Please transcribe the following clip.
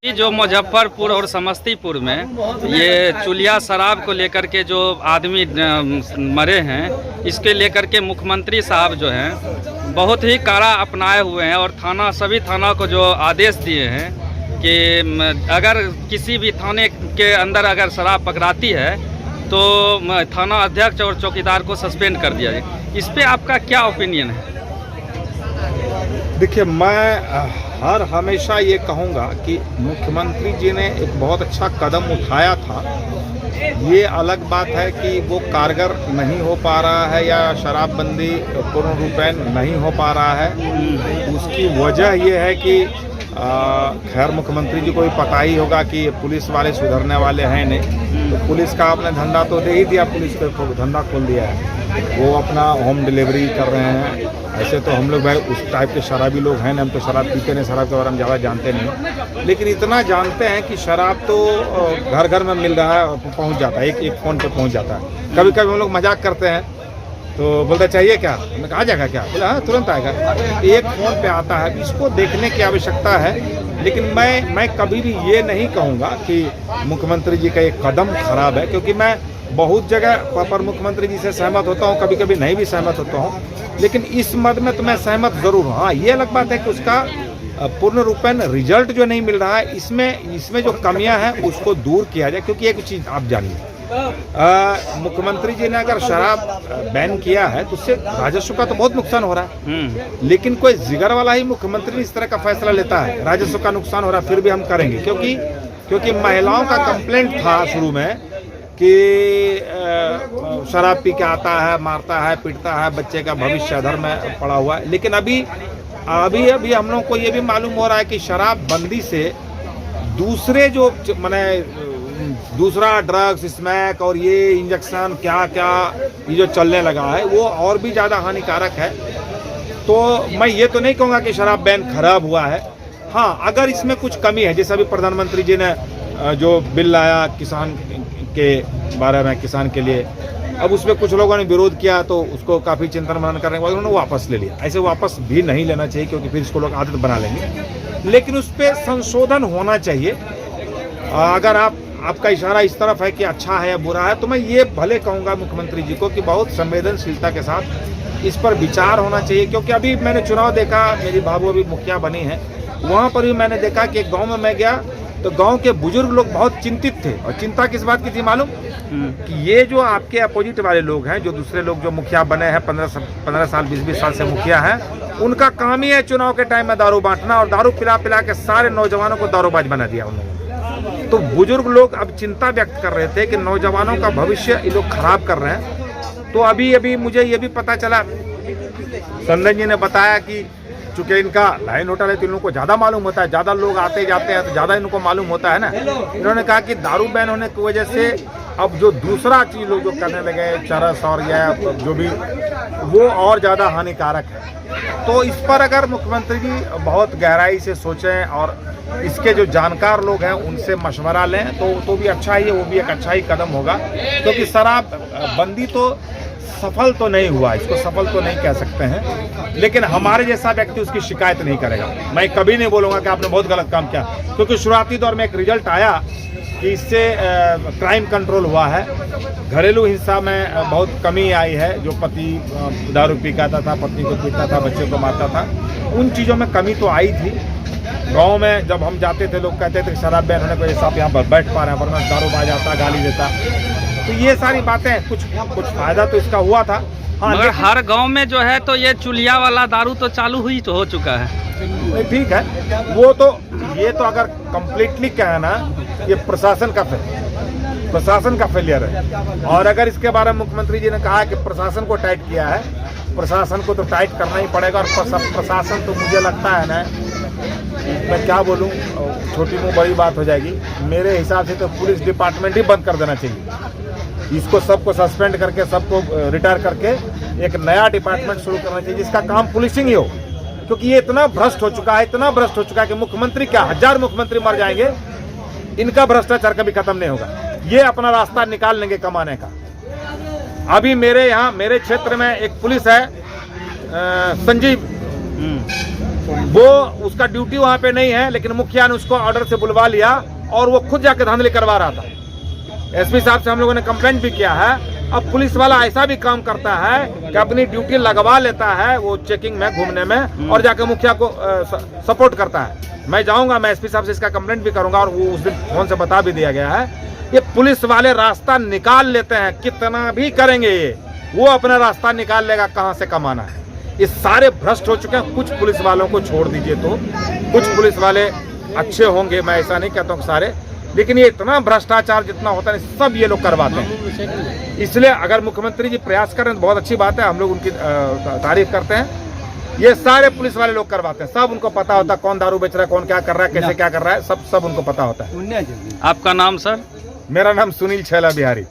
जो मुजफ्फरपुर और समस्तीपुर में ये चुलिया शराब को लेकर के जो आदमी मरे हैं, इसके लेकर के मुख्यमंत्री साहब जो हैं बहुत ही कड़ा अपनाए हुए हैं और सभी थाना को जो आदेश दिए हैं कि अगर किसी भी थाने के अंदर अगर शराब पकड़ाती है तो थाना अध्यक्ष और चौकीदार को सस्पेंड कर दिया जाए। इस पे आपका क्या ओपिनियन है? देखिए, मैं हमेशा ये कहूँगा कि मुख्यमंत्री जी ने एक बहुत अच्छा कदम उठाया था। ये अलग बात है कि वो कारगर नहीं हो पा रहा है या शराबबंदी पूर्ण रूपेण नहीं हो पा रहा है। उसकी वजह ये है कि खैर मुख्यमंत्री जी को भी पता ही होगा कि पुलिस वाले सुधरने वाले हैं नहीं, तो पुलिस का आपने धंधा तो दे ही दिया, पुलिस को धंधा खोल दिया है, वो अपना होम डिलीवरी कर रहे हैं। ऐसे तो हम लोग भाई उस टाइप के शराबी लोग हैं ना, हम तो शराब पीते नहीं, शराब के बारे में ज़्यादा जानते नहीं, लेकिन इतना जानते हैं कि शराब तो घर घर में मिल रहा है और पहुँच जाता है, एक फ़ोन पर पहुँच जाता है। कभी कभी हम लोग मजाक करते हैं तो बोलता चाहिए क्या, मैं कहा जाएगा क्या, बोला हाँ तुरंत आएगा, एक फ़ोन पे आता है। इसको देखने की आवश्यकता है, लेकिन मैं कभी भी ये नहीं कहूँगा कि मुख्यमंत्री जी का ये कदम खराब है, क्योंकि मैं बहुत जगह पर मुख्यमंत्री जी से सहमत होता हूँ, कभी कभी नहीं भी सहमत होता हूँ, लेकिन इस मद में तो मैं सहमत ज़रूर हूँ। हाँ, ये अलग बात है कि उसका पूर्ण रूपेण रिजल्ट जो नहीं मिल रहा है, इसमें जो कमियां हैं उसको दूर किया जाए। क्योंकि एक चीज़ आप जानिए, मुख्यमंत्री जी ने अगर शराब बैन किया है तो उससे राजस्व का तो बहुत नुकसान हो रहा है, लेकिन कोई जिगर वाला ही मुख्यमंत्री इस तरह का फैसला लेता है, राजस्व का नुकसान हो रहा है, फिर भी हम करेंगे। क्योंकि महिलाओं का कंप्लेंट था शुरू में कि शराब पी के आता है, मारता है, पीटता है, बच्चे का भविष्य अधर में पड़ा हुआ है। लेकिन अभी हम लोगों को ये भी मालूम हो रहा है कि शराब बंदी से दूसरे जो दूसरा ड्रग्स, स्मैक और ये इंजेक्शन क्या ये जो चलने लगा है वो और भी ज़्यादा हानिकारक है। तो मैं ये तो नहीं कहूँगा कि शराब बैन खराब हुआ है। हाँ, अगर इसमें कुछ कमी है, जैसे अभी प्रधानमंत्री जी ने जो बिल लाया किसान के बारे में, किसान के लिए, अब उसमें कुछ लोगों ने विरोध किया तो उसको काफ़ी चिंतन मनन करने के बाद उन्होंने वापस ले लिया। ऐसे वापस भी नहीं लेना चाहिए, क्योंकि फिर इसको लोग आदत बना लेंगे, लेकिन उस पर संशोधन होना चाहिए। अगर आपका इशारा इस तरफ है कि अच्छा है या बुरा है, तो मैं ये भले कहूँगा मुख्यमंत्री जी को कि बहुत संवेदनशीलता के साथ इस पर विचार होना चाहिए। क्योंकि अभी मैंने चुनाव देखा, मेरी भाभू अभी मुखिया बनी है, वहाँ पर भी मैंने देखा कि एक गाँव में मैं गया तो गांव के बुजुर्ग लोग बहुत चिंतित थे। और चिंता किस बात की थी मालूम? कि ये जो आपके अपोजिट वाले लोग हैं, जो दूसरे लोग जो मुखिया बने हैं, 15 साल 20 साल से मुखिया हैं, उनका काम ही है चुनाव के टाइम में दारू बांटना, और दारू पिला के सारे नौजवानों को दारूबाज बना दिया उन्होंने। तो बुजुर्ग लोग अब चिंता व्यक्त कर रहे थे कि नौजवानों का भविष्य ये लोग खराब कर रहे हैं। तो अभी मुझे ये भी पता चला, संदन जी ने बताया कि चूँकि इनका लाइन होटल है तो इन लोगों को ज़्यादा मालूम होता है, ज़्यादा लोग आते जाते हैं तो ज़्यादा इनको मालूम होता है ना। इन्होंने कहा कि दारू बैन होने की वजह से अब जो दूसरा चीज़ लोग जो करने लगे, चरस और या जो भी, वो और ज़्यादा हानिकारक है। तो इस पर अगर मुख्यमंत्री जी बहुत गहराई से सोचें और इसके जो जानकार लोग हैं उनसे मशवरा लें तो भी अच्छा ही है, वो भी एक अच्छा ही कदम होगा। क्योंकि शराब बंदी तो सफल तो नहीं हुआ, इसको सफल तो नहीं कह सकते हैं, लेकिन हमारे जैसा व्यक्ति उसकी शिकायत नहीं करेगा। मैं कभी नहीं बोलूँगा कि आपने बहुत गलत काम किया, क्योंकि शुरुआती दौर में एक रिजल्ट आया कि इससे क्राइम कंट्रोल हुआ है, घरेलू हिंसा में बहुत कमी आई है। जो पति दारू पीता था, पत्नी को पीटता था, बच्चे को मारता था, उन चीज़ों में कमी तो आई थी। गाँव में जब हम जाते थे लोग कहते थे शराब बैन होने की वजह से आप यहाँ पर बैठ पा रहे हैं, वरना दारूबाज आता, गाली देता। तो ये सारी बातें, कुछ फायदा तो इसका हुआ था। हाँ, मगर हर गांव में जो है तो ये चुलिया वाला दारू तो चालू हुई तो हो चुका है। ठीक है, वो तो ये तो अगर कंप्लीटली कहे ना, ये प्रशासन का फेलियर है। और अगर इसके बारे में मुख्यमंत्री जी ने कहा कि प्रशासन को टाइट किया है, प्रशासन को तो टाइट करना ही पड़ेगा। और प्रशासन तो मुझे लगता है ना, मैं क्या बोलूँ, छोटी मुँह बड़ी बात हो जाएगी, मेरे हिसाब से तो पुलिस डिपार्टमेंट ही बंद कर देना चाहिए। इसको सबको सस्पेंड करके, सबको रिटायर करके एक नया डिपार्टमेंट शुरू करना चाहिए जिसका काम पुलिसिंग ही हो। क्योंकि ये इतना भ्रष्ट हो चुका है कि मुख्यमंत्री क्या, 1000 मुख्यमंत्री मर जाएंगे, इनका भ्रष्टाचार कभी खत्म नहीं होगा। ये अपना रास्ता निकाल लेंगे कमाने का। अभी मेरे क्षेत्र में एक पुलिस है, संजीव वो उसका ड्यूटी वहाँ पे नहीं है, लेकिन मुखिया ने उसको ऑर्डर से बुलवा लिया और वो खुद जाके धांधली करवा रहा था। एसपी साहब से हम लोगों ने कंप्लेंट भी किया है। अब पुलिस वाला ऐसा भी काम करता है कि अपनी ड्यूटी लगवा लेता है वो चेकिंग में, घूमने में, और जाके मुखिया को सपोर्ट करता है। मैं जाऊंगा, मैं एसपी साहब से इसका कंप्लेंट भी करूंगा, और वो उस दिन फोन से बता भी दिया गया है। ये पुलिस वाले रास्ता निकाल लेते हैं, कितना भी करेंगे ये, वो अपना रास्ता निकाल लेगा कहाँ से कमाना है। ये सारे भ्रष्ट हो चुके हैं। कुछ पुलिस वालों को छोड़ दीजिए, तो कुछ पुलिस वाले अच्छे होंगे, मैं ऐसा नहीं कहता हूँ सारे, लेकिन ये इतना भ्रष्टाचार जितना होता है सब ये लोग करवाते हैं। इसलिए अगर मुख्यमंत्री जी प्रयास करें तो बहुत अच्छी बात है, हम लोग उनकी तारीफ करते हैं। ये सारे पुलिस वाले लोग करवाते हैं, सब उनको पता होता है कौन दारू बेच रहा है, कौन क्या कर रहा है, कैसे क्या कर रहा है, सब उनको पता होता है। आपका नाम सर? मेरा नाम सुनील छैला बिहारी।